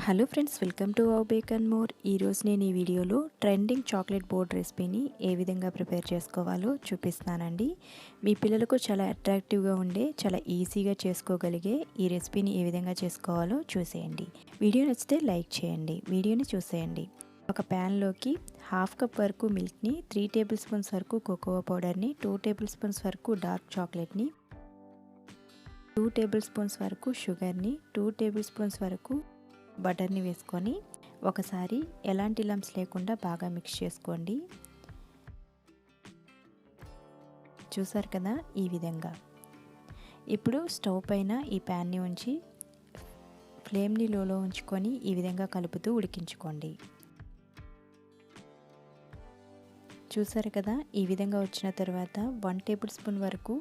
Hello friends, welcome to our Bake and More. ఈరోజు నేను ఈ వీడియోలో ట్రెండింగ్ చాక్లెట్ బోర్డ్ రెసిపీని ఏ విధంగా ప్రిపేర్ చేసుకోవాలో చూపిస్తానండి. మీ పిల్లలకు చాలా అట్రాక్టివ్గా ఉండే, చాలా ఈజీగా చేసుకోగలిగే ఈ రెసిపీని ఏ విధంగా చేసుకోవాలో చూసేయండి. వీడియో నచ్చితే లైక్ చేయండి, వీడియోని చూసేయండి. ఒక ప్యాన్లోకి 1/2 కప్ వరకు మిల్క్ని, 3 టేబుల్ స్పూన్స్ వరకు కోకోవా పౌడర్ని, 2 టేబుల్ స్పూన్స్ వరకు డార్క్ చాక్లెట్ని, 2 టేబుల్ స్పూన్స్ వరకు షుగర్ని, 2 టేబుల్ స్పూన్స్ వరకు బటర్ని వేసుకొని ఒకసారి ఎలాంటి లంప్స్ లేకుండా బాగా మిక్స్ చేసుకోండి. చూసారు కదా, ఈ విధంగా. ఇప్పుడు స్టవ్ పైన ఈ ప్యాన్ని ఉంచి ఫ్లేమ్ని లోలో ఉంచుకొని ఈ విధంగా కలుపుతూ ఉడికించుకోండి. చూసారు కదా, ఈ విధంగా వచ్చిన తర్వాత 1 టేబుల్ స్పూన్ వరకు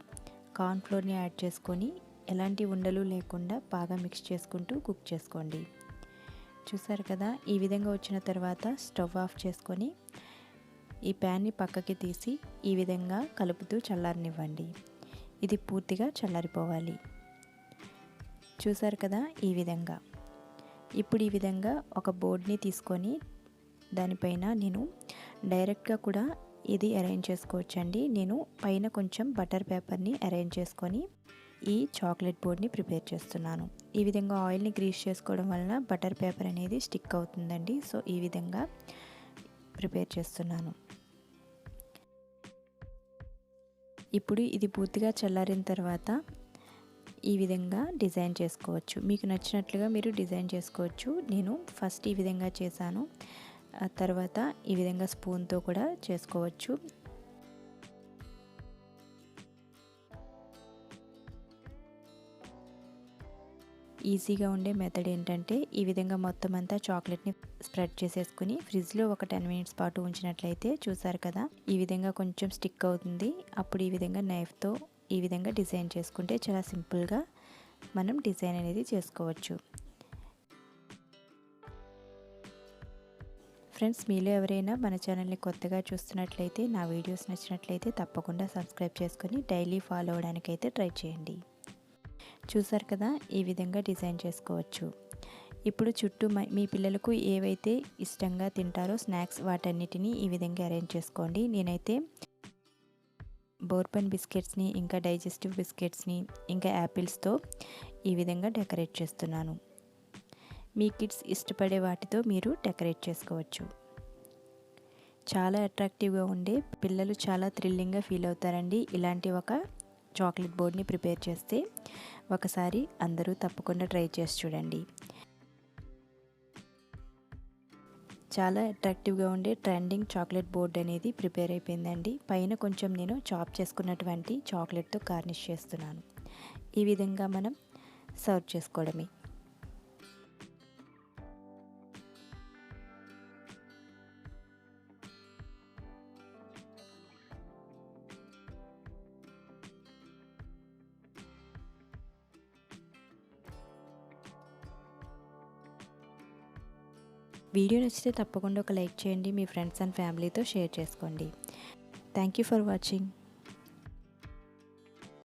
కార్న్ఫ్లోర్ని యాడ్ చేసుకొని ఎలాంటి ఉండలు లేకుండా బాగా మిక్స్ చేసుకుంటూ కుక్ చేసుకోండి. చూసారు కదా, ఈ విధంగా వచ్చిన తర్వాత స్టవ్ ఆఫ్ చేసుకొని ఈ ప్యాన్ని పక్కకి తీసి ఈ విధంగా కలుపుతూ చల్లారనివ్వండి. ఇది పూర్తిగా చల్లారిపోవాలి. చూసారు కదా, ఈ విధంగా. ఇప్పుడు ఈ విధంగా ఒక బోర్డ్ని తీసుకొని దానిపైన నేను డైరెక్ట్గా కూడా ఇది అరేంజ్ చేసుకోవచ్చండి. నేను పైన కొంచెం బటర్ పేపర్ని అరేంజ్ చేసుకొని ఈ చాక్లెట్ బోర్డ్ని ప్రిపేర్ చేస్తున్నాను. ఈ విధంగా ఆయిల్ని గ్రీస్ చేసుకోవడం వలన బటర్ పేపర్ అనేది స్టిక్ అవుతుందండి. సో ఈ విధంగా ప్రిపేర్ చేస్తున్నాను. ఇప్పుడు ఇది పూర్తిగా చల్లారిన తర్వాత ఈ విధంగా డిజైన్ చేసుకోవచ్చు. మీకు నచ్చినట్లుగా మీరు డిజైన్ చేసుకోవచ్చు. నేను ఫస్ట్ ఈ విధంగా చేశాను, తర్వాత ఈ విధంగా స్పూన్తో కూడా చేసుకోవచ్చు. ఈజీగా ఉండే మెథడ్ ఏంటంటే ఈ విధంగా మొత్తం అంతా చాక్లెట్ని స్ప్రెడ్ చేసేసుకుని ఫ్రిడ్జ్లో ఒక 10 మినిట్స్ పాటు ఉంచినట్లయితే చూసారు కదా, ఈ విధంగా కొంచెం స్టిక్ అవుతుంది. అప్పుడు ఈ విధంగా నైఫ్తో ఈ విధంగా డిజైన్ చేసుకుంటే చాలా సింపుల్గా మనం డిజైన్ అనేది చేసుకోవచ్చు. ఫ్రెండ్స్, మీలో ఎవరైనా మన ఛానల్ని కొత్తగా చూస్తున్నట్లయితే, నా వీడియోస్ నచ్చినట్లయితే తప్పకుండా సబ్స్క్రైబ్ చేసుకొని డైలీ ఫాలో అవ్వడానికైతే ట్రై చేయండి. చూసారు కదా, ఈ విధంగా డిజైన్ చేసుకోవచ్చు. ఇప్పుడు చుట్టూ మీ పిల్లలకు ఏవైతే ఇష్టంగా తింటారో స్నాక్స్, వాటన్నిటినీ ఈ విధంగా అరేంజ్ చేసుకోండి. నేనైతే బోర్బన్ బిస్కెట్స్ని, ఇంకా డైజెస్టివ్ బిస్కెట్స్ని, ఇంకా యాపిల్స్తో ఈ విధంగా డెకరేట్ చేస్తున్నాను. మీ కిడ్స్ ఇష్టపడే వాటితో మీరు డెకరేట్ చేసుకోవచ్చు. చాలా అట్రాక్టివ్గా ఉండే, పిల్లలు చాలా థ్రిల్లింగ్గా ఫీల్ అవుతారండి ఇలాంటి ఒక చాక్లెట్ బోర్డ్ని ప్రిపేర్ చేస్తే. ఒకసారి అందరూ తప్పకుండా ట్రై చేసి చూడండి. చాలా అట్రాక్టివ్గా ఉండే ట్రెండింగ్ చాక్లెట్ బోర్డ్ అనేది ప్రిపేర్ అయిపోయిందండి. పైన కొంచెం నేను చాప్ చేసుకున్నటువంటి చాక్లెట్తో గార్నిష్ చేస్తున్నాను. ఈ విధంగా మనం సర్వ్ చేసుకోవడమే. వీడియో నచ్చితే తప్పకుండా ఒక లైక్ చేయండి. మీ ఫ్రెండ్స్ అండ్ ఫ్యామిలీతో షేర్ చేసుకోండి. Thank you for watching.